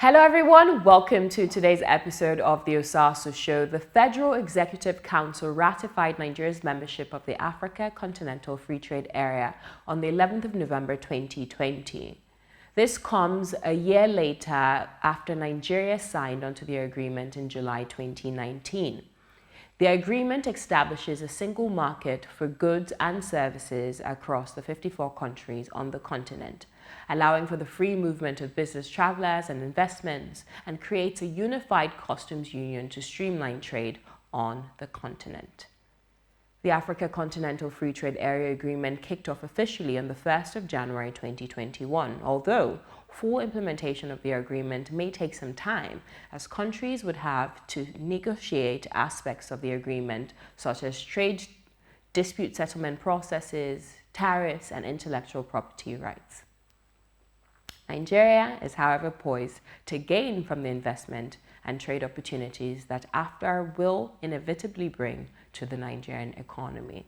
Hello everyone, welcome to today's episode of the Osasu Show. The Federal Executive Council ratified Nigeria's membership of the Africa Continental Free Trade Area on the 11th of November 2020. This comes a year later after Nigeria signed onto the agreement in July 2019. The agreement establishes a single market for goods and services across the 54 countries on the continent, allowing for the free movement of business travelers and investments, and creates a unified customs union to streamline trade on the continent. The Africa Continental Free Trade Area Agreement kicked off officially on the 1st of January 2021, although full implementation of the agreement may take some time, as countries would have to negotiate aspects of the agreement, such as trade dispute settlement processes, tariffs, and intellectual property rights. Nigeria is, however, poised to gain from the investment and trade opportunities that AfCFTA will inevitably bring to the Nigerian economy.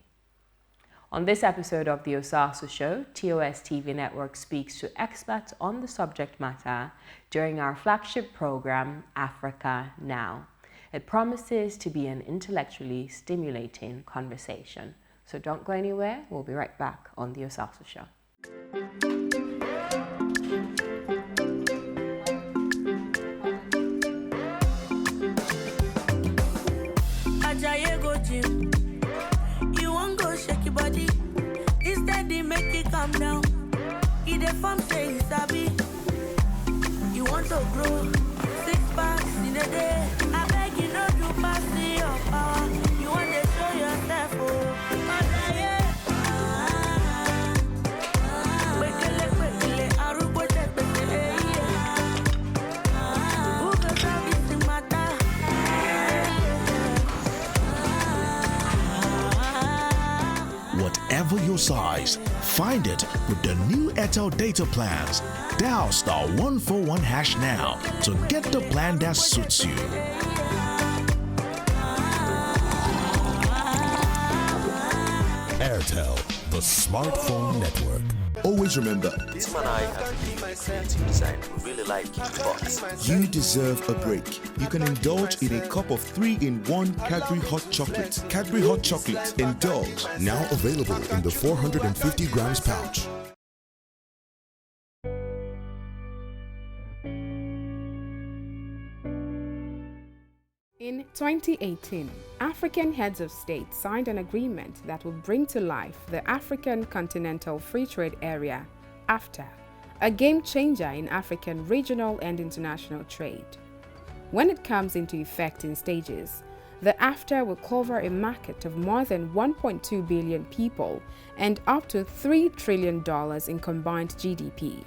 On this episode of the Osasu Show, TOS TV Network speaks to experts on the subject matter during our flagship program, Africa Now. It promises to be an intellectually stimulating conversation. So don't go anywhere, we'll be right back on the Osasu Show. You won't go shake your body. Instead, they make it calm down. Eat a farm, say it's sabi. You want to grow 6 packs in a day. I beg you not to pass your power. You want to show yourself, oh. Whatever your size, find it with the new Airtel data plans. Dial *141# now to get the plan that suits you. Airtel, the smartphone network. Always remember, this man I have a creative design. We really like it, but you deserve a break. You can indulge in a cup of 3-in-1 Cadbury Hot Chocolate. Cadbury Hot Chocolate. Indulge. Now available in the 450 grams pouch. In 2018, African heads of state signed an agreement that will bring to life the African Continental Free Trade Area, AfCFTA, a game changer in African regional and international trade. When it comes into effect in stages, the AfCFTA will cover a market of more than 1.2 billion people and up to $3 trillion in combined GDP,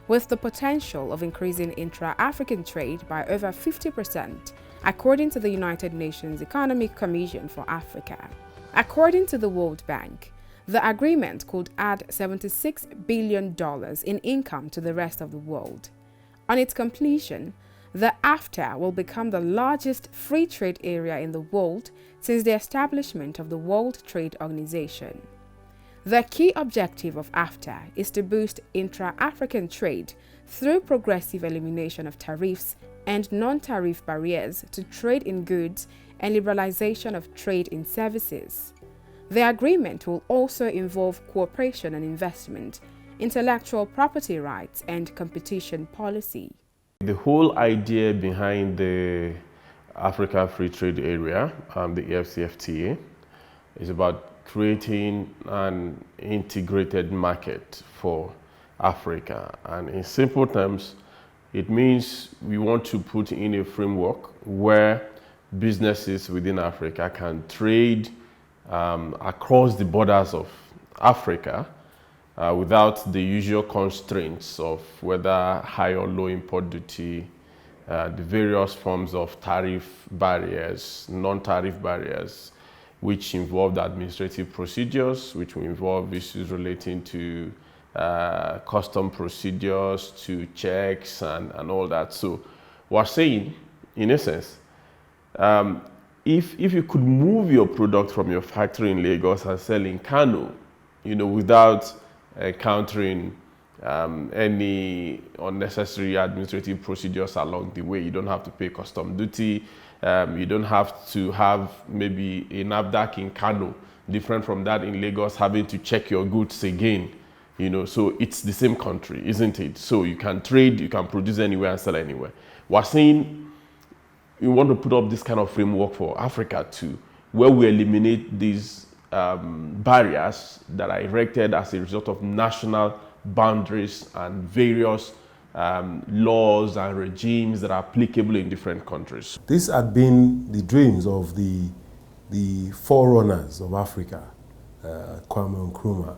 with the potential of increasing intra-African trade by over 50%, according to the United Nations Economic Commission for Africa. According to the World Bank, the agreement could add $76 billion in income to the rest of the world. On its completion, the AfCFTA will become the largest free trade area in the world since the establishment of the World Trade Organization. The key objective of AfCFTA is to boost intra-African trade through progressive elimination of tariffs and non-tariff barriers to trade in goods and liberalization of trade in services. The agreement will also involve cooperation and investment, intellectual property rights, and competition policy. The whole idea behind the Africa Free Trade Area, the AfCFTA, is about creating an integrated market for Africa. And in simple terms, it means we want to put in a framework where businesses within Africa can trade across the borders of Africa without the usual constraints of whether high or low import duty, the various forms of tariff barriers, non-tariff barriers, which involve administrative procedures, which will involve issues relating to custom procedures, to checks and all that. So we're saying, in essence, if you could move your product from your factory in Lagos and sell in Kano, without encountering any unnecessary administrative procedures along the way. You don't have to pay custom duty. You don't have to have maybe a NAFDAC in Kano, different from that in Lagos, having to check your goods again. You know, so it's the same country, isn't it? So you can trade, you can produce anywhere and sell anywhere. We're saying we want to put up this kind of framework for Africa too, where we eliminate these barriers that are erected as a result of national boundaries and various laws and regimes that are applicable in different countries. These had been the dreams of the forerunners of Africa, Kwame Nkrumah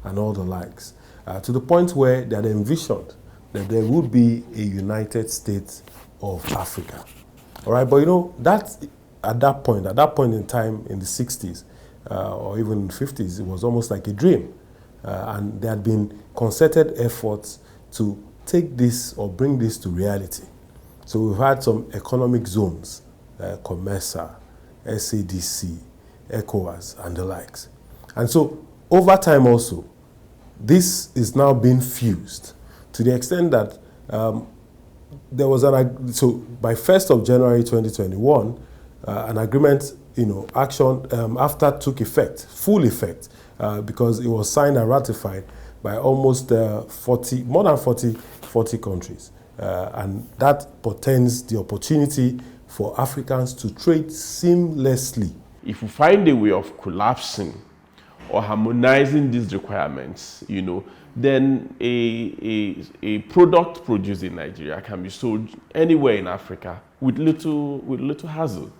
and all the likes, to the point where they had envisioned that there would be a United States of Africa. All right, but you know, at that point in time in the 60s or even 50s, it was almost like a dream. And there had been concerted efforts to take this or bring this to reality. So we've had some economic zones, COMESA, SADC, ECOWAS, and the likes. And so over time also, this is now being fused to the extent that there was so by 1st of January 2021, an agreement, action after took effect, full effect, because it was signed and ratified by almost more than 40 countries. And that portends the opportunity for Africans to trade seamlessly. If we find a way of collapsing or harmonizing these requirements, then a product produced in Nigeria can be sold anywhere in Africa with little hassle,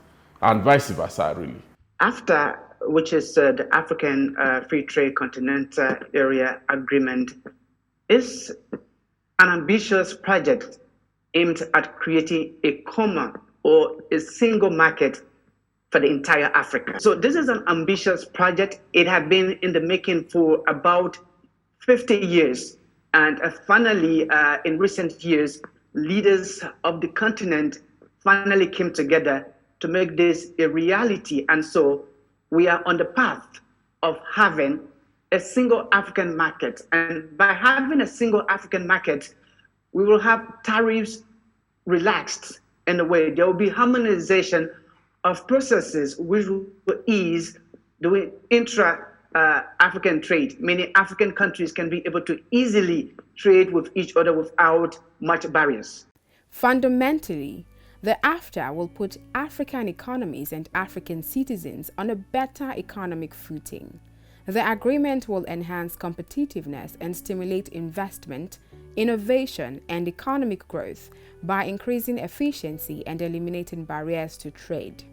and vice versa, really. AfCFTA, which is the African Free Trade Continental Area Agreement, is an ambitious project aimed at creating a common or a single market for the entire Africa. So this is an ambitious project. It had been in the making for about 50 years. And finally, in recent years, leaders of the continent finally came together to make this a reality. And so we are on the path of having a single African market. And by having a single African market, we will have tariffs relaxed in a way. There will be harmonization of processes which will ease the intra-African trade, meaning African countries can be able to easily trade with each other without much barriers. Fundamentally, the AfCFTA will put African economies and African citizens on a better economic footing. The agreement will enhance competitiveness and stimulate investment, innovation, and economic growth by increasing efficiency and eliminating barriers to trade.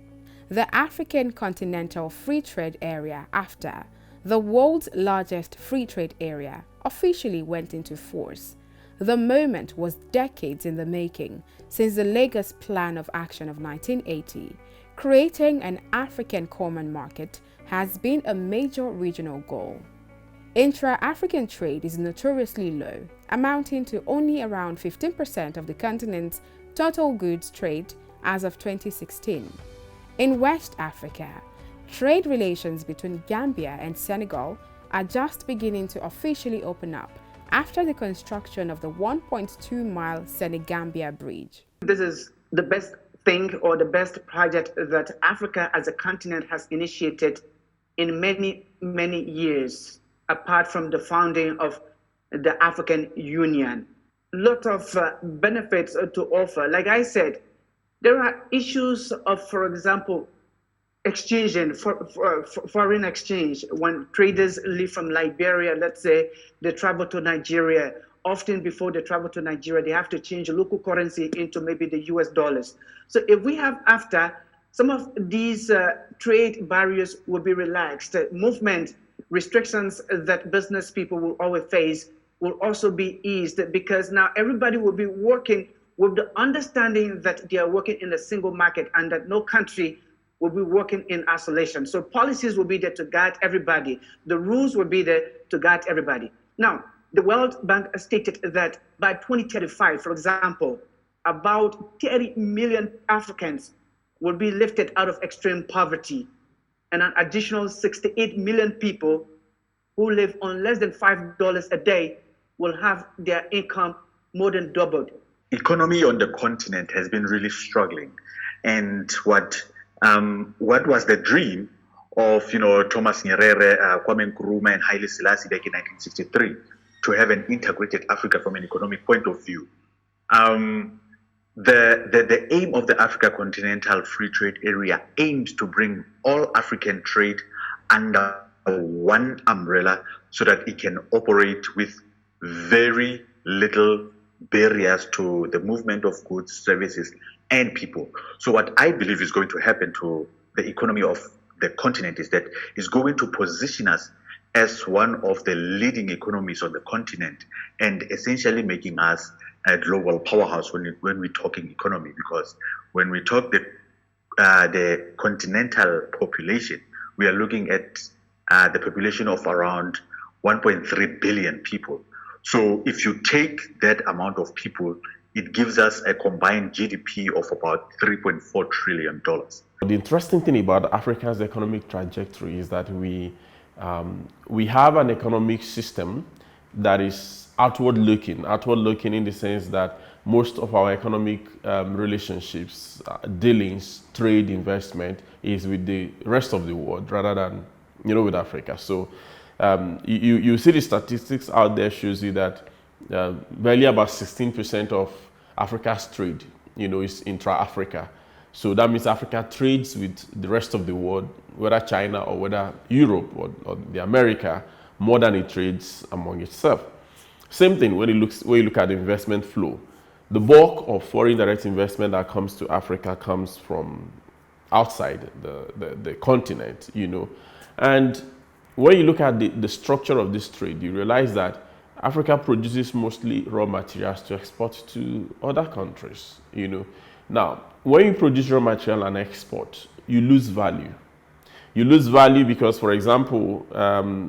The African Continental Free Trade Area, AfCFTA, the world's largest free trade area, officially went into force. The moment was decades in the making since the Lagos Plan of Action of 1980. Creating an African common market has been a major regional goal. Intra-African trade is notoriously low, amounting to only around 15% of the continent's total goods trade as of 2016. In West Africa, trade relations between Gambia and Senegal are just beginning to officially open up after the construction of the 1.2-mile Senegambia Bridge. This is the best thing or the best project that Africa as a continent has initiated in many, many years, apart from the founding of the African Union. A lot of benefits to offer. Like I said, there are issues of, for example, exchanging, foreign exchange. When traders leave from Liberia, let's say they travel to Nigeria, often before they travel to Nigeria, they have to change local currency into maybe the US dollars. So if we have AfCFTA, some of these trade barriers will be relaxed. Movement restrictions that business people will always face will also be eased, because now everybody will be working with the understanding that they are working in a single market and that no country will be working in isolation. So policies will be there to guide everybody. The rules will be there to guide everybody. Now, the World Bank stated that by 2035, for example, about 30 million Africans will be lifted out of extreme poverty, and an additional 68 million people who live on less than $5 a day will have their income more than doubled. Economy on the continent has been really struggling, and what was the dream of Thomas Nyerere, Kwame Nkrumah, and Haile Selassie back in 1963 to have an integrated Africa from an economic point of view. The aim of the Africa Continental Free Trade Area aims to bring all African trade under one umbrella so that it can operate with very little barriers to the movement of goods, services, and people. So what I believe is going to happen to the economy of the continent is that it's going to position us as one of the leading economies on the continent and essentially making us a global powerhouse when we're talking economy, because when we talk the continental population, we are looking at the population of around 1.3 billion people. So if you take that amount of people, it gives us a combined GDP of about $3.4 trillion. The interesting thing about Africa's economic trajectory is that we have an economic system that is outward looking in the sense that most of our economic relationships, dealings, trade, investment is with the rest of the world rather than with Africa. So you see the statistics out there shows you that barely about 16% of Africa's trade is intra-Africa. So that means Africa trades with the rest of the world, whether China or whether Europe or the America, more than it trades among itself. Same thing when you look at the investment flow. The bulk of foreign direct investment that comes to Africa comes from outside the continent, And when you look at the structure of this trade, you realize that Africa produces mostly raw materials to export to other countries, Now, when you produce raw material and export, you lose value. You lose value because, for example,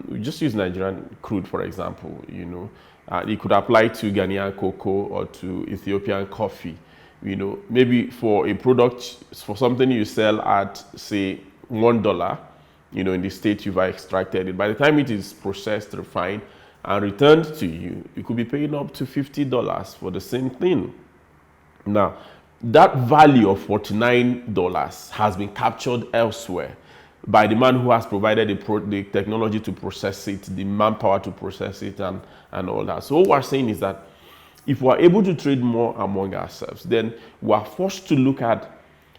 we just use Nigerian crude, for example, it could apply to Ghanaian cocoa or to Ethiopian coffee. Maybe for a product, for something you sell at, say, $1, in the state you've extracted it. By the time it is processed, refined, and returned to you, you could be paying up to $50 for the same thing. Now, that value of $49 has been captured elsewhere by the man who has provided the technology to process it, the manpower to process it, and all that. So what we're saying is that if we're able to trade more among ourselves, then we're forced to look at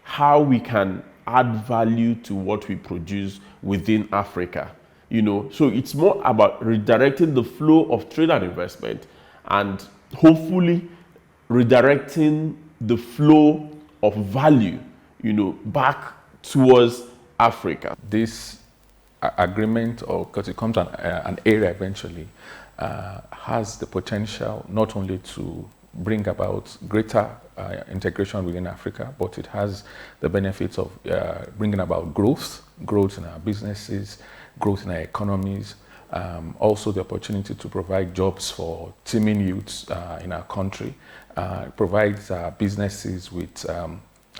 how we can add value to what we produce within Africa. So it's more about redirecting the flow of trade and investment and hopefully redirecting the flow of value, back towards Africa. This agreement, or because it comes an area eventually, has the potential not only to bring about greater integration within Africa, but it has the benefits of bringing about growth in our businesses, growth in our economies, also the opportunity to provide jobs for teeming youths in our country. It provides businesses with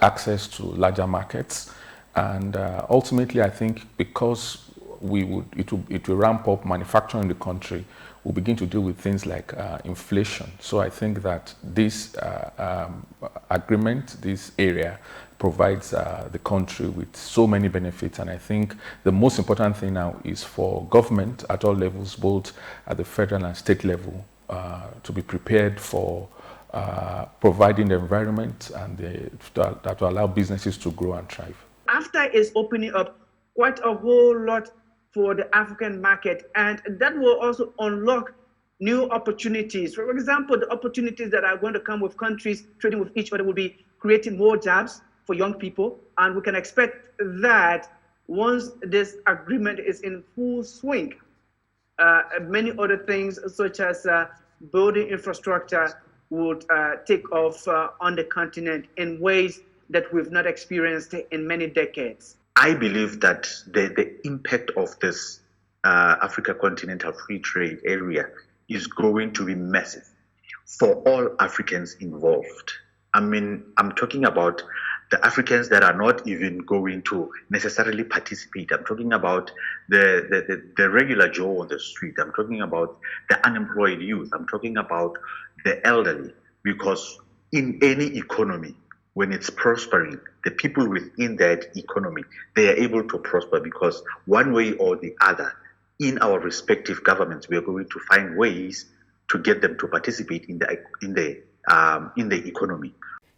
access to larger markets, and ultimately I think because it will ramp up manufacturing in the country, we'll begin to deal with things like inflation. So I think that this agreement, this area, provides the country with so many benefits. And I think the most important thing now is for government at all levels, both at the federal and state level, to be prepared for providing the environment and that will allow businesses to grow and thrive. AfCFTA is opening up quite a whole lot for the African market, and that will also unlock new opportunities. For example, the opportunities that are going to come with countries trading with each other will be creating more jobs for young people, and we can expect that once this agreement is in full swing, many other things such as building infrastructure would take off on the continent in ways that we've not experienced in many decades. I believe that the impact of this Africa Continental Free Trade Area is going to be massive for all Africans involved. I mean, I'm talking about the Africans that are not even going to necessarily participate. I'm talking about the regular Joe on the street. I'm talking about the unemployed youth. I'm talking about the elderly. Because in any economy, when it's prospering, the people within that economy, they are able to prosper because one way or the other, in our respective governments, we are going to find ways to get them to participate in the economy.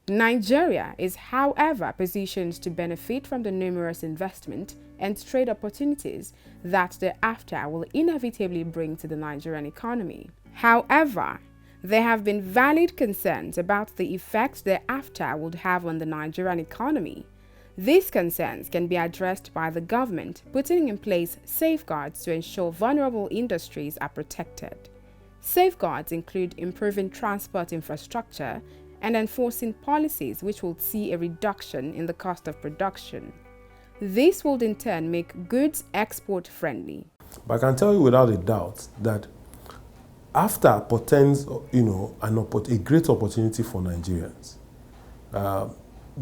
Nigeria is, however, positioned to benefit from the numerous investment and trade opportunities that the AfCFTA will inevitably bring to the Nigerian economy. However, there have been valid concerns about the effect the AfCFTA would have on the Nigerian economy. These concerns can be addressed by the government putting in place safeguards to ensure vulnerable industries are protected. Safeguards include improving transport infrastructure and enforcing policies which will see a reduction in the cost of production. This will in turn make goods export friendly. But I can tell you without a doubt that AfCFTA portends, a great opportunity for Nigerians.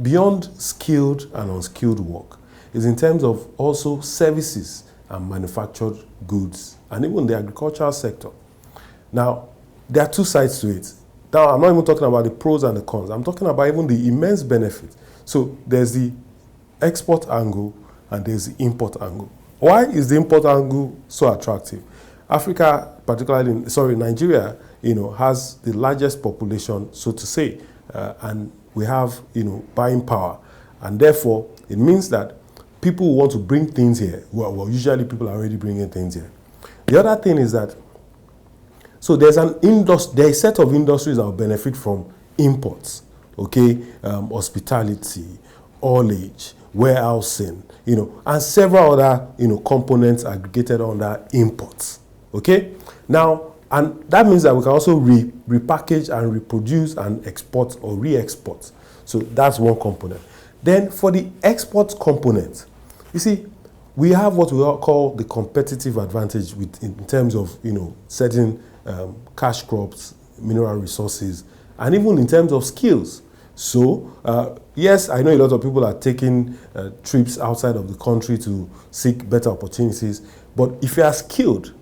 Beyond skilled and unskilled work is in terms of also services and manufactured goods and even the agricultural sector. Now, there are two sides to it. Now, I'm not even talking about the pros and the cons. I'm talking about even the immense benefit. So there's the export angle and there's the import angle. Why is the import angle so attractive? Africa, Nigeria, has the largest population, so to say, and we have, buying power. And therefore, it means that people who want to bring things here, well, usually people are already bringing things here. The other thing is that, so there's a set of industries that will benefit from imports, okay? Hospitality, haulage, warehousing, and several other, components aggregated under imports, okay? Now, and that means that we can also repackage and reproduce and export or re-export. So that's one component. Then for the export component, you see, we have what we call the competitive advantage in terms of, certain cash crops, mineral resources, and even in terms of skills. So, yes, I know a lot of people are taking trips outside of the country to seek better opportunities, but if you are skilled,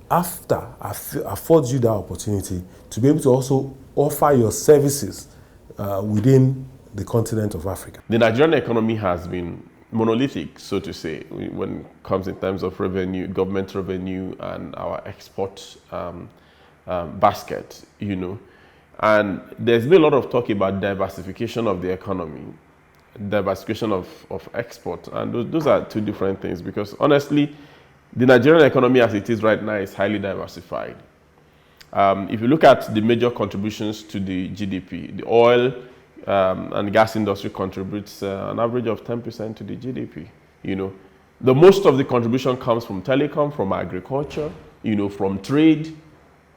AfCFTA affords you that opportunity to be able to also offer your services within the continent of Africa. The Nigerian economy has been monolithic, so to say, when it comes in terms of revenue, government revenue, and our export basket, And there's been a lot of talk about diversification of the economy, diversification of export, and those are two different things because honestly, the Nigerian economy as it is right now is highly diversified. If you look at the major contributions to the GDP, the oil and gas industry contributes an average of 10% to the GDP. The most of the contribution comes from telecom, from agriculture, from trade,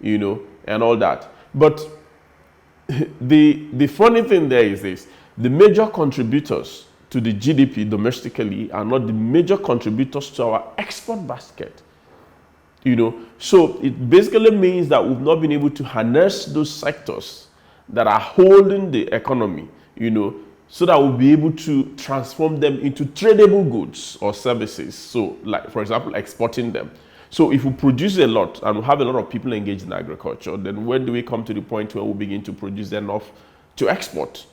and all that. But the funny thing there is this: the major contributors to the GDP domestically are not the major contributors to our export basket. So it basically means that we've not been able to harness those sectors that are holding the economy, so that we'll be able to transform them into tradable goods or services. So, like, for example, exporting them. So if we produce a lot and we have a lot of people engaged in agriculture, then when do we come to the point where we begin to produce enough to export?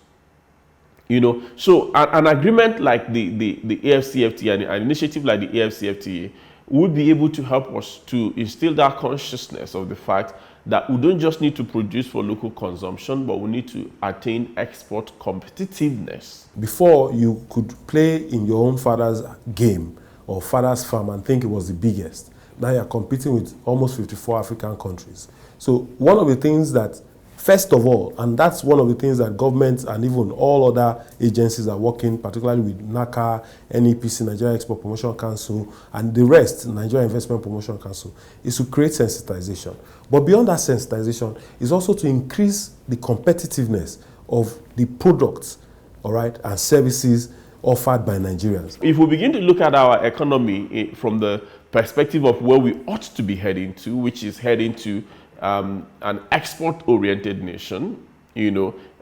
So an agreement like the AfCFTA and an initiative like the AfCFTA would be able to help us to instill that consciousness of the fact that we don't just need to produce for local consumption, but we need to attain export competitiveness. Before, you could play in your own father's game or father's farm and think it was the biggest. Now you're competing with almost 54 African countries. So one of the things that, first of all, and that's one of the things that governments and even all other agencies are working, particularly with NACA, NEPC, Nigeria Export Promotion Council, and the rest, Nigeria Investment Promotion Council, is to create sensitization. But beyond that sensitization is also to increase the competitiveness of the products, all right, and services offered by Nigerians. If we begin to look at our economy from the perspective of where we ought to be heading to, which is heading to an export-oriented nation,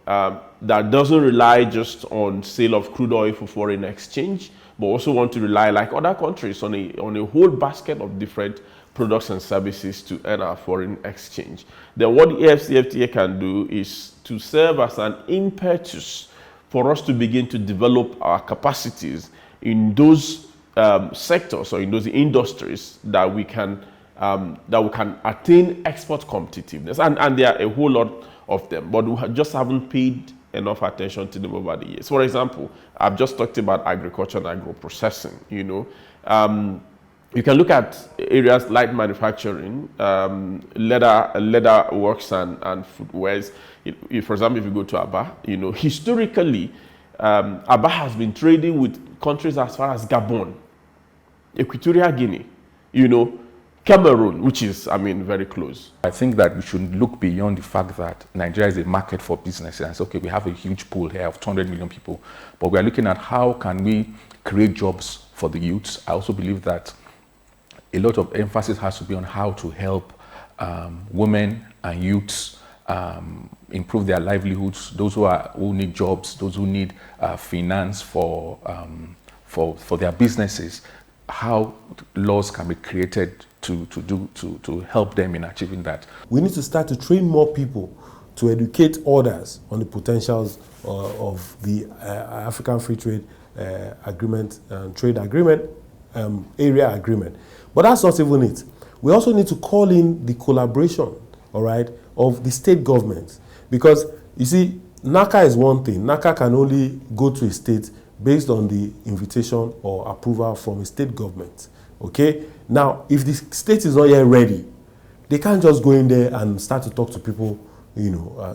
that doesn't rely just on sale of crude oil for foreign exchange, but also want to rely, like other countries, on a whole basket of different products and services to earn our foreign exchange. Then what the AfCFTA can do is to serve as an impetus for us to begin to develop our capacities in those sectors or in those industries that we can attain export competitiveness, and there are a whole lot of them, but we just haven't paid enough attention to them over the years. For example, I've just talked about agriculture and agro-processing. You can look at areas like manufacturing, leather works and footwears. For example, if you go to Aba, historically, Aba has been trading with countries as far as Gabon, Equatorial Guinea, Cameroon, which is, very close. I think that we should look beyond the fact that Nigeria is a market for businesses. And say, okay, we have a huge pool here of 200 million people, but we are looking at how can we create jobs for the youths. I also believe that a lot of emphasis has to be on how to help women and youths improve their livelihoods, those who need jobs, those who need finance for their businesses, how laws can be created to help them in achieving that. We need to start to train more people to educate others on the potentials of the African Free Trade Agreement, Trade Agreement, Area Agreement. But that's not even it. We also need to call in the collaboration, all right, of the state governments. Because, you see, NACA is one thing. NACA can only go to a state based on the invitation or approval from a state government, okay? Now, if the state is not yet ready, they can't just go in there and start to talk to people,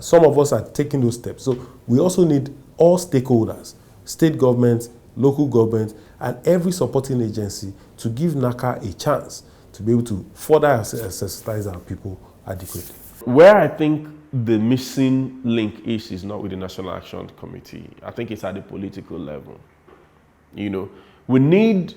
Some of us are taking those steps. So we also need all stakeholders, state governments, local governments, and every supporting agency to give NACA a chance to be able to further sensitize our people adequately. Where I think the missing link is not with the National Action Committee. I think it's at the political level. We need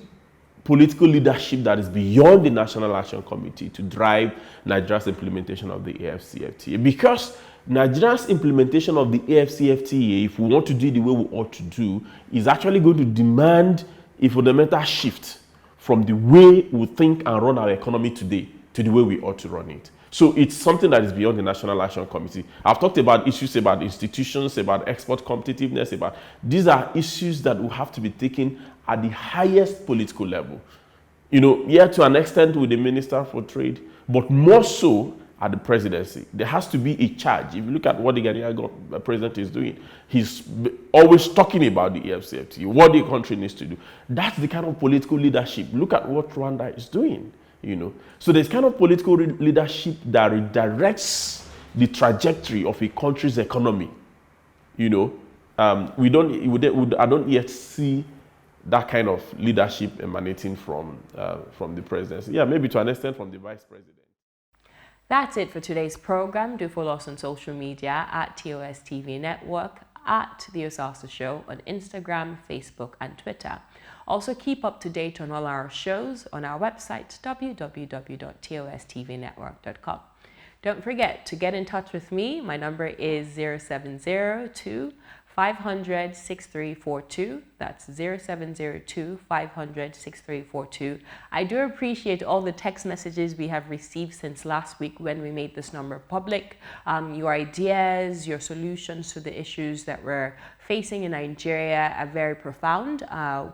political leadership that is beyond the National Action Committee to drive Nigeria's implementation of the AfCFTA. Because Nigeria's implementation of the AfCFTA, if we want to do it the way we ought to do, is actually going to demand a fundamental shift from the way we think and run our economy today to the way we ought to run it. So it's something that is beyond the National Action Committee. I've talked about issues about institutions, about export competitiveness, these are issues that will have to be taken at the highest political level. To an extent with the Minister for Trade, but more so at the presidency. There has to be a charge. If you look at what the Ghanaian president is doing, he's always talking about the AfCFTA, what the country needs to do. That's the kind of political leadership. Look at what Rwanda is doing. So there's kind of political leadership that redirects the trajectory of a country's economy. I don't yet see that kind of leadership emanating from the presidency. Yeah, maybe to an extent from the vice president. That's it for today's program. Do follow us on social media at TOSTV Network, at The Osasu Show on Instagram, Facebook, and Twitter. Also, keep up to date on all our shows on our website, www.tostvnetwork.com. Don't forget to get in touch with me. My number is 0702 500 6342. That's 0702 500 6342. I do appreciate all the text messages we have received since last week when we made this number public. Your ideas, your solutions to the issues that we're facing in Nigeria are very profound.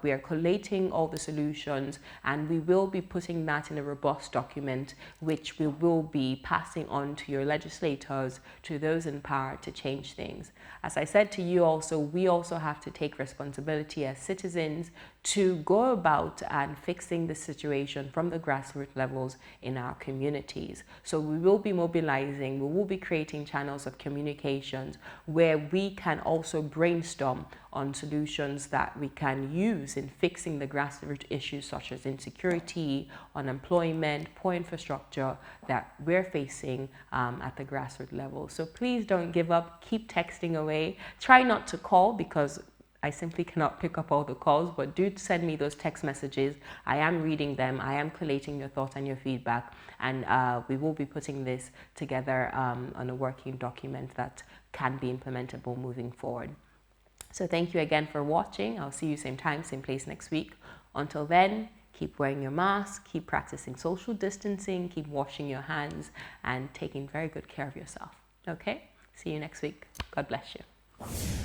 We are collating all the solutions, and we will be putting that in a robust document, which we will be passing on to your legislators, to those in power, to change things. As I said to you also, we also have to take responsibility as citizens to go about and fixing the situation from the grassroots levels in our communities. So we will be mobilizing, we will be creating channels of communications where we can also brainstorm on solutions that we can use in fixing the grassroots issues such as insecurity, unemployment, poor infrastructure that we're facing at the grassroots level. So please don't give up, keep texting away. Try not to call because I simply cannot pick up all the calls, but do send me those text messages. I am reading them. I am collating your thoughts and your feedback, and we will be putting this together on a working document that can be implementable moving forward. So thank you again for watching. I'll see you same time, same place next week. Until then, keep wearing your mask, keep practicing social distancing, keep washing your hands, and taking very good care of yourself. Okay? See you next week. God bless you.